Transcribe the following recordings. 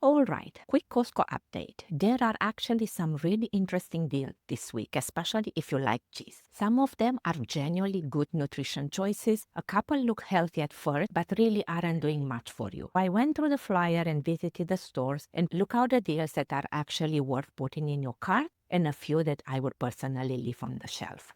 Alright, quick Costco update. There are actually some really interesting deals this week, especially if you like cheese. Some of them are genuinely good nutrition choices. A couple look healthy at first, but really aren't doing much for you. I went through the flyer and visited the stores and look out the deals that are actually worth putting in your cart and a few that I would personally leave on the shelf.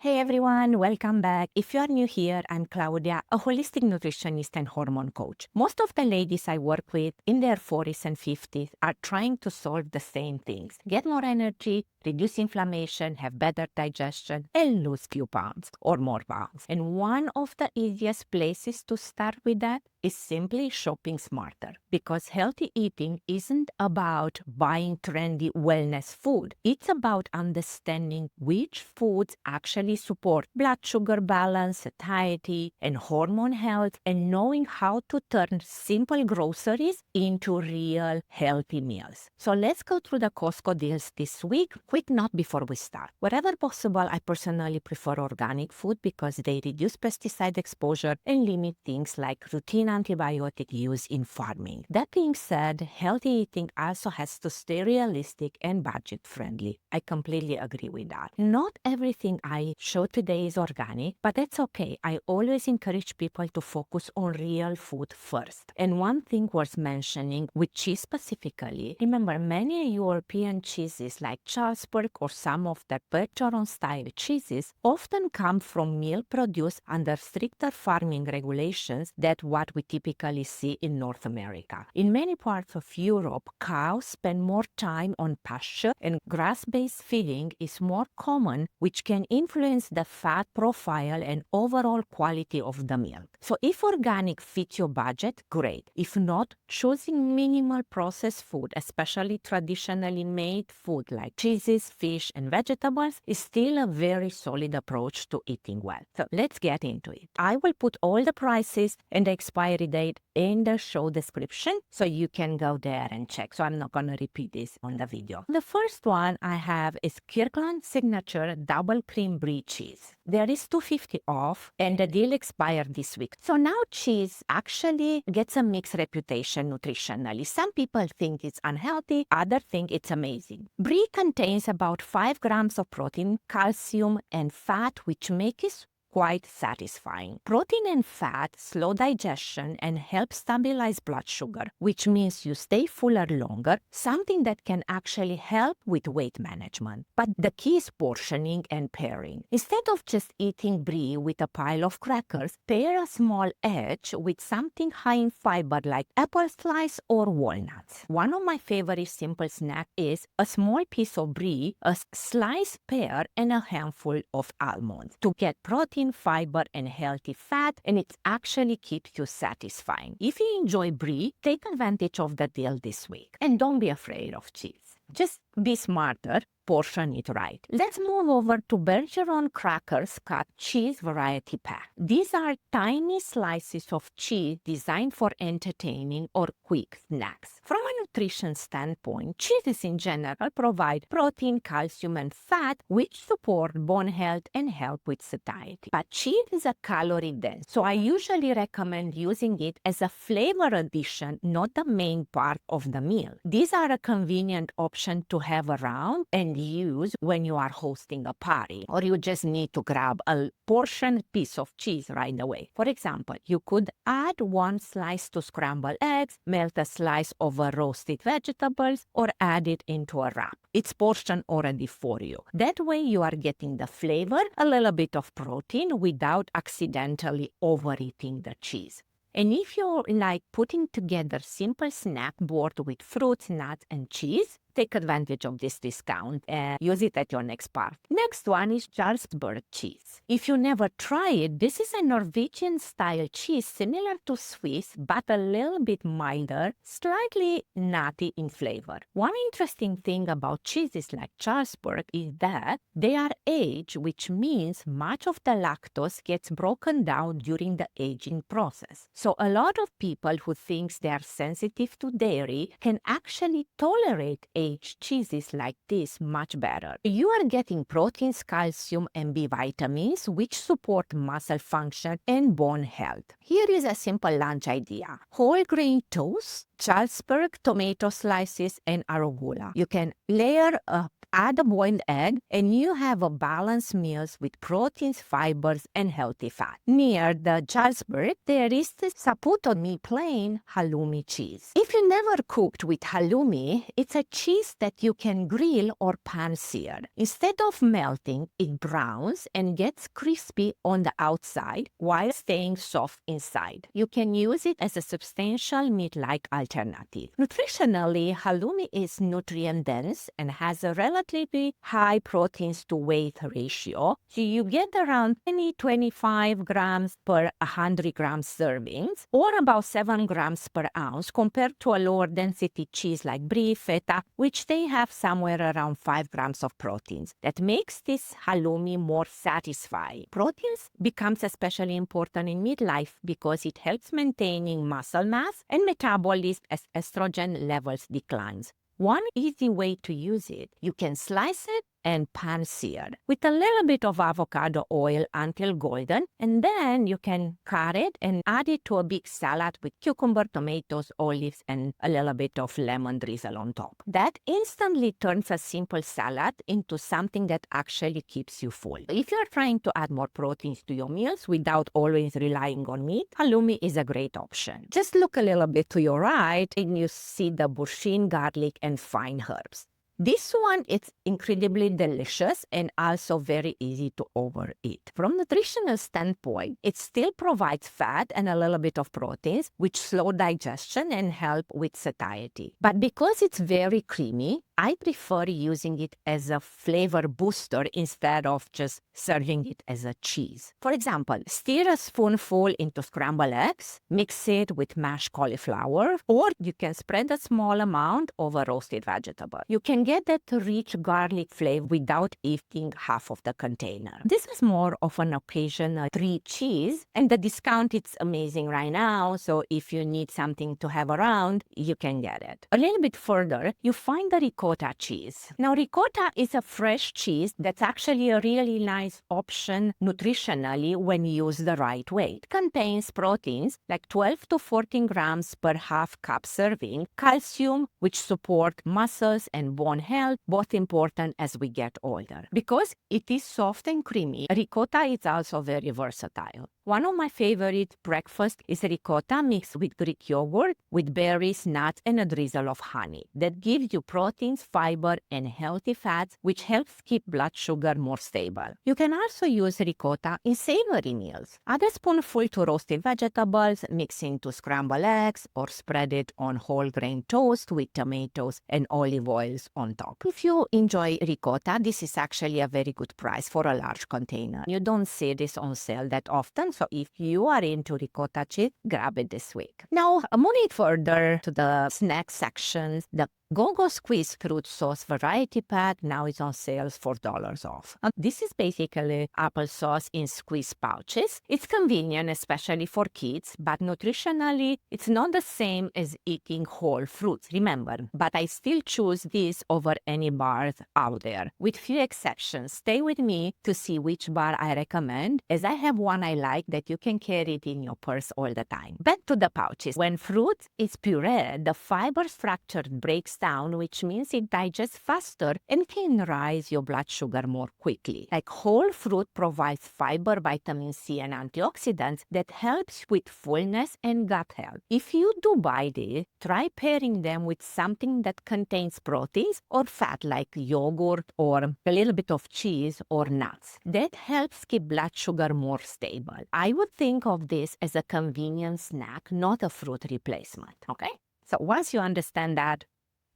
Hey everyone, welcome back. If you are new here, I'm Claudia, a holistic nutritionist and hormone coach. Most of the ladies I work with in their 40s and 50s are trying to solve the same things. Get more energy, reduce inflammation, have better digestion, and lose few pounds or more pounds. And one of the easiest places to start with that is simply shopping smarter, because healthy eating isn't about buying trendy wellness food. It's about understanding which foods actually support blood sugar balance, satiety, and hormone health, and knowing how to turn simple groceries into real healthy meals. So let's go through the Costco deals this week. Quick note before we start. Wherever possible, I personally prefer organic food because they reduce pesticide exposure and limit things like routine antibiotic use in farming. That being said, healthy eating also has to stay realistic and budget friendly. I completely agree with that. Not everything I show today is organic, but that's okay. I always encourage people to focus on real food first. And one thing worth mentioning with cheese specifically, remember many European cheeses like Jarlsberg or some of the Bergeron style cheeses often come from milk produced under stricter farming regulations than what we typically see in North America. In many parts of Europe, cows spend more time on pasture and grass-based feeding is more common, which can influence the fat profile and overall quality of the milk. So if organic fits your budget, great. If not, choosing minimal processed food, especially traditionally made food like cheeses, fish, and vegetables, is still a very solid approach to eating well. So let's get into it. I will put all the prices and the expiry date in the show description so you can go there and check. So I'm not going to repeat this on the video. The first one I have is Kirkland Signature Double Cream Brie Cheese. There is $2.50 off and the deal expired this week. So now cheese actually gets a mixed reputation nutritionally. Some people think it's unhealthy, others think it's amazing. Brie contains about 5 grams of protein, calcium, and fat, which make it quite satisfying. Protein and fat slow digestion and help stabilize blood sugar, which means you stay fuller longer, something that can actually help with weight management. But the key is portioning and pairing. Instead of just eating brie with a pile of crackers, pair a small edge with something high in fiber like apple slice or walnuts. One of my favorite simple snacks is a small piece of brie, a sliced pear, and a handful of almonds to get protein, fiber, and healthy fat, and it actually keeps you satisfying. If you enjoy brie, take advantage of the deal this week. And don't be afraid of cheese. Just be smarter, portion it right. Let's move over to Bergeron Crackers Cut Cheese Variety Pack. These are tiny slices of cheese designed for entertaining or quick snacks. From a nutrition standpoint, cheeses in general provide protein, calcium, and fat, which support bone health and help with satiety. But cheese is a calorie dense, so I usually recommend using it as a flavor addition, not the main part of the meal. These are a convenient option to have around and use when you are hosting a party, or you just need to grab a portion piece of cheese right away. For example, you could add 1 slice to scrambled eggs, melt a slice over roasted vegetables, or add it into a wrap. It's portioned already for you. That way you are getting the flavor, a little bit of protein without accidentally overeating the cheese. And if you like putting together simple snack board with fruits, nuts, and cheese, take advantage of this discount and use it at your next party. Next one is Jarlsberg cheese. If you never try it, this is a Norwegian-style cheese similar to Swiss, but a little bit milder, slightly nutty in flavor. One interesting thing about cheeses like Jarlsberg is that they are aged, which means much of the lactose gets broken down during the aging process. So a lot of people who think they are sensitive to dairy can actually tolerate aged aged cheeses like this much better. You are getting proteins, calcium, and B vitamins, which support muscle function and bone health. Here is a simple lunch idea. Whole grain toast, Jarlsberg tomato slices, and arugula. You can layer up, add a boiled egg, and you have a balanced meal with proteins, fibers, and healthy fat. Near the Jarlsberg, there is the Saputo plain halloumi cheese. If you never cooked with halloumi, it's a cheese that you can grill or pan-sear. Instead of melting, it browns and gets crispy on the outside while staying soft inside. You can use it as a substantial meat-like alternative. Nutritionally, halloumi is nutrient-dense and has a relatively high proteins to weight ratio, so you get around 20-25 grams per 100 grams servings, or about 7 grams per ounce compared to a lower density cheese like Brie, feta, which they have somewhere around 5 grams of proteins. That makes this halloumi more satisfying. Proteins becomes especially important in midlife because it helps maintaining muscle mass and metabolism as estrogen levels declines. One easy way to use it, you can slice it and pan-sear with a little bit of avocado oil until golden, and then you can cut it and add it to a big salad with cucumber, tomatoes, olives, and a little bit of lemon drizzle on top. That instantly turns a simple salad into something that actually keeps you full. If you're trying to add more proteins to your meals without always relying on meat, halloumi is a great option. Just look a little bit to your right and you see the Boursin, garlic, and fine herbs. This one is incredibly delicious and also very easy to overeat. From a nutritional standpoint, it still provides fat and a little bit of proteins, which slow digestion and help with satiety. But because it's very creamy, I prefer using it as a flavor booster instead of just serving it as a cheese. For example, stir a spoonful into scrambled eggs, mix it with mashed cauliflower, or you can spread a small amount over roasted vegetable. You can get that rich garlic flavor without eating half of the container. This is more of an occasional treat cheese, and the discount is amazing right now, so if you need something to have around, you can get it. A little bit further, you find the ricotta cheese. Now, ricotta is a fresh cheese that's actually a really nice option nutritionally when used the right way. It contains proteins like 12 to 14 grams per half cup serving, calcium, which support muscles and bone health, both important as we get older. Because it is soft and creamy, ricotta is also very versatile. One of my favorite breakfasts is ricotta mixed with Greek yogurt, with berries, nuts, and a drizzle of honey. That gives you proteins, fiber, and healthy fats, which helps keep blood sugar more stable. You can also use ricotta in savory meals. Add a spoonful to roasted vegetables, mix into scrambled eggs, or spread it on whole grain toast with tomatoes and olive oils on top. If you enjoy ricotta, this is actually a very good price for a large container. You don't see this on sale that often, so if you are into ricotta cheese, grab it this week. Now, moving further to the snack sections, the GoGo Squeez fruit sauce variety pack now is on sale for $4 off. This is basically applesauce in squeeze pouches. It's convenient, especially for kids, but nutritionally, it's not the same as eating whole fruits, remember. But I still choose this over any bars out there. With few exceptions, stay with me to see which bar I recommend, as I have one I like that you can carry it in your purse all the time. Back to the pouches. When fruit is pureed, the fiber structure breaks down, which means it digests faster and can rise your blood sugar more quickly. Like whole fruit provides fiber, vitamin C, and antioxidants that helps with fullness and gut health. If you do buy this, try pairing them with something that contains proteins or fat like yogurt or a little bit of cheese or nuts. That helps keep blood sugar more stable. I would think of this as a convenient snack, not a fruit replacement, okay? So once you understand that,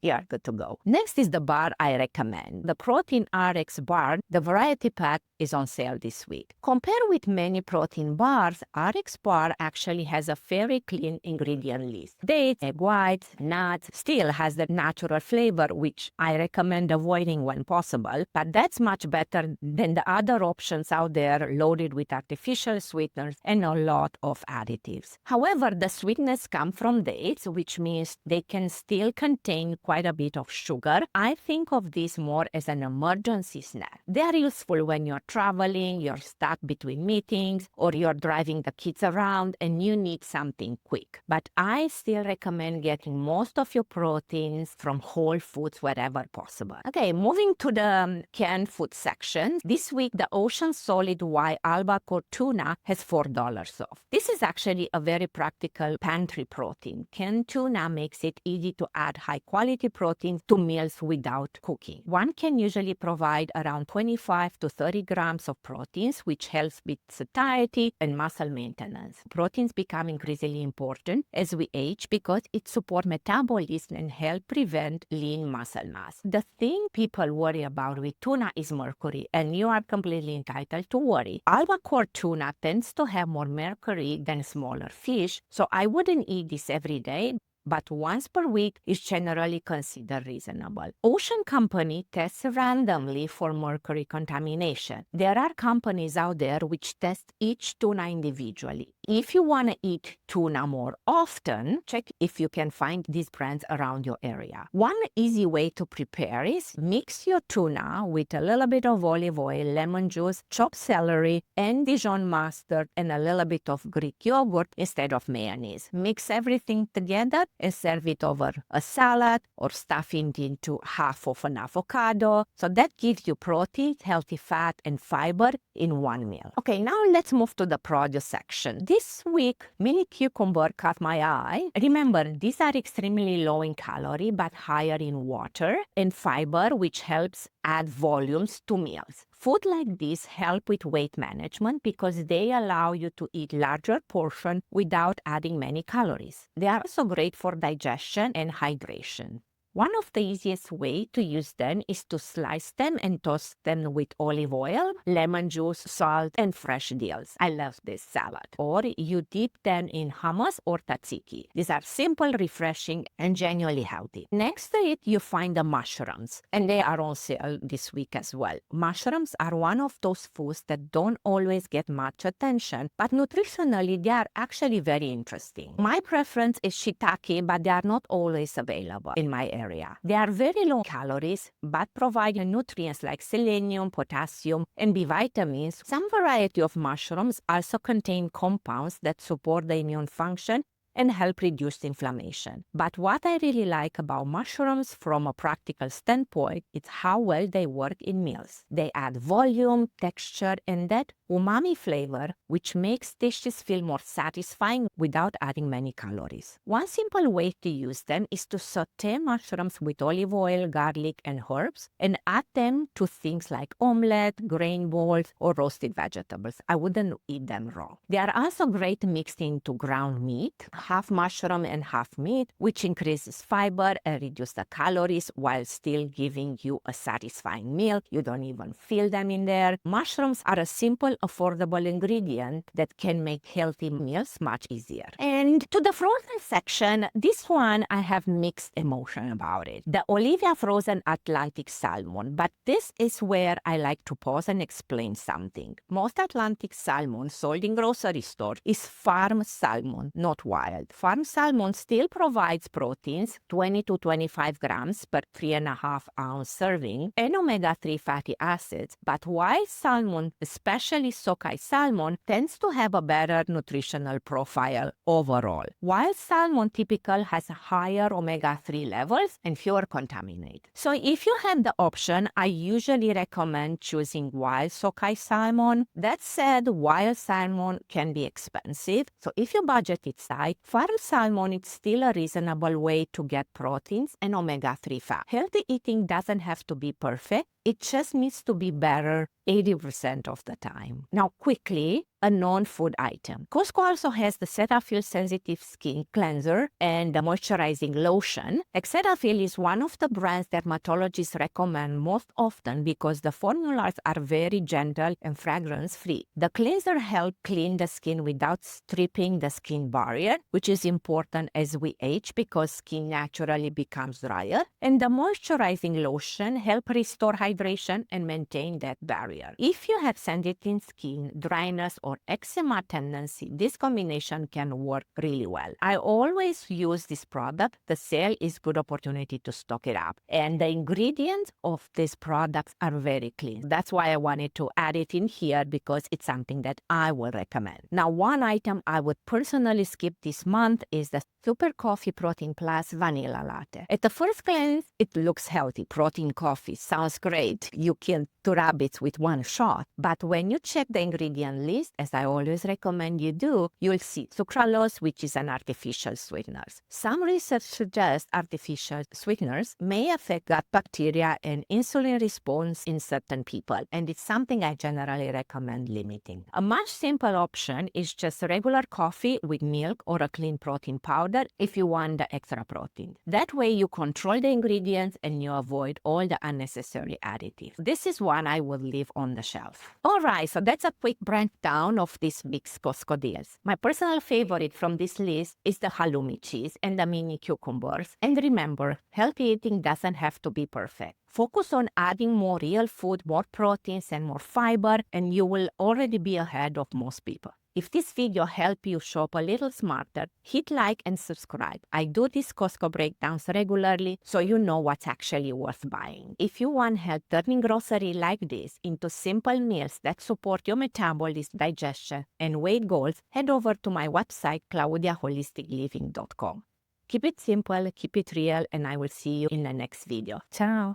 you're good to go. Next is the bar I recommend. The Protein RXBAR, the variety pack, is on sale this week. Compared with many protein bars, RXBAR actually has a very clean ingredient list. Dates, egg whites, nuts, still has the natural flavor, which I recommend avoiding when possible, but that's much better than the other options out there loaded with artificial sweeteners and a lot of additives. However, the sweetness comes from dates, which means they can still contain quite a bit of sugar. I think of this more as an emergency snack. They are useful when you're traveling, you're stuck between meetings, or you're driving the kids around and you need something quick. But I still recommend getting most of your proteins from whole foods wherever possible. Okay, moving to the canned food section. This week, the Ocean Solid White Albacore tuna has $4 off. This is actually a very practical pantry protein. Canned tuna makes it easy to add high-quality protein to meals without cooking. One can usually provide around 25 to 30 grams of proteins, which helps with satiety and muscle maintenance. Proteins become increasingly important as we age because it supports metabolism and help prevent lean muscle mass. The thing people worry about with tuna is mercury, and you are completely entitled to worry. Albacore tuna tends to have more mercury than smaller fish, so I wouldn't eat this every day, but once per week is generally considered reasonable. Ocean Company tests randomly for mercury contamination. There are companies out there which test each tuna individually. If you want to eat tuna more often, check if you can find these brands around your area. One easy way to prepare is mix your tuna with a little bit of olive oil, lemon juice, chopped celery, and Dijon mustard, and a little bit of Greek yogurt instead of mayonnaise. Mix everything together and serve it over a salad or stuff it into half of an avocado. So that gives you protein, healthy fat, and fiber in one meal. Okay, now let's move to the produce section. This week, mini cucumber caught my eye. Remember, these are extremely low in calorie but higher in water and fiber, which helps add volumes to meals. Food like this help with weight management because they allow you to eat larger portions without adding many calories. They are also great for digestion and hydration. One of the easiest ways to use them is to slice them and toast them with olive oil, lemon juice, salt, and fresh dill. I love this salad. Or you dip them in hummus or tzatziki. These are simple, refreshing, and genuinely healthy. Next to it, you find the mushrooms, and they are on sale this week as well. Mushrooms are one of those foods that don't always get much attention, but nutritionally, they are actually very interesting. My preference is shiitake, but they are not always available in my area. They are very low calories, but provide nutrients like selenium, potassium, and B vitamins. Some variety of mushrooms also contain compounds that support the immune function and help reduce inflammation. But what I really like about mushrooms from a practical standpoint is how well they work in meals. They add volume, texture, and that umami flavor, which makes dishes feel more satisfying without adding many calories. One simple way to use them is to saute mushrooms with olive oil, garlic, and herbs, and add them to things like omelette, grain balls, or roasted vegetables. I wouldn't eat them raw. They are also great mixed into ground meat, half mushroom and half meat, which increases fiber and reduces the calories while still giving you a satisfying meal. You don't even feel them in there. Mushrooms are a simple, affordable ingredient that can make healthy meals much easier. And to the frozen section, this one I have mixed emotion about it. The Olivia frozen Atlantic salmon, but this is where I like to pause and explain something. Most Atlantic salmon sold in grocery stores is farm salmon, not wild. Farm salmon still provides proteins, 20 to 25 grams per 3.5 ounce serving, and omega-3 fatty acids, but wild salmon, especially sockeye salmon, tends to have a better nutritional profile overall. Wild salmon typically has higher omega-3 levels and fewer contaminated. So if you have the option, I usually recommend choosing wild sockeye salmon. That said, wild salmon can be expensive, so if your budget is tight, farm salmon is still a reasonable way to get proteins and omega-3 fat. Healthy eating doesn't have to be perfect, It just needs to be better 80% of the time. Now, quickly, a non-food item. Costco also has the Cetaphil Sensitive Skin Cleanser and the moisturizing lotion. Cetaphil is one of the brands dermatologists recommend most often because the formulas are very gentle and fragrance-free. The cleanser helps clean the skin without stripping the skin barrier, which is important as we age because skin naturally becomes drier. And the moisturizing lotion helps restore hydration and maintain that barrier. If you have sensitive skin, dryness, or eczema tendency, this combination can work really well. I always use this product. The sale is good opportunity to stock it up. And the ingredients of these products are very clean. That's why I wanted to add it in here because it's something that I would recommend. Now, one item I would personally skip this month is the Super Coffee Protein Plus Vanilla Latte. At the first glance, it looks healthy. Protein coffee sounds great. You kill 2 rabbits with 1 shot. But when you check the ingredient list, as I always recommend you do, you'll see sucralose, which is an artificial sweetener. Some research suggests artificial sweeteners may affect gut bacteria and insulin response in certain people, and it's something I generally recommend limiting. A much simpler option is just regular coffee with milk or a clean protein powder if you want the extra protein. That way you control the ingredients and you avoid all the unnecessary additives. This is one I will leave on the shelf. Alright, so that's a quick breakdown of these big Costco deals. My personal favorite from this list is the halloumi cheese and the mini cucumbers. And remember, healthy eating doesn't have to be perfect. Focus on adding more real food, more proteins, and more fiber, and you will already be ahead of most people. If this video helped you shop a little smarter, hit like and subscribe. I do these Costco breakdowns regularly, so you know what's actually worth buying. If you want help turning grocery like this into simple meals that support your metabolism, digestion, and weight goals, head over to my website, claudiaholisticliving.com. Keep it simple, keep it real, and I will see you in the next video. Ciao!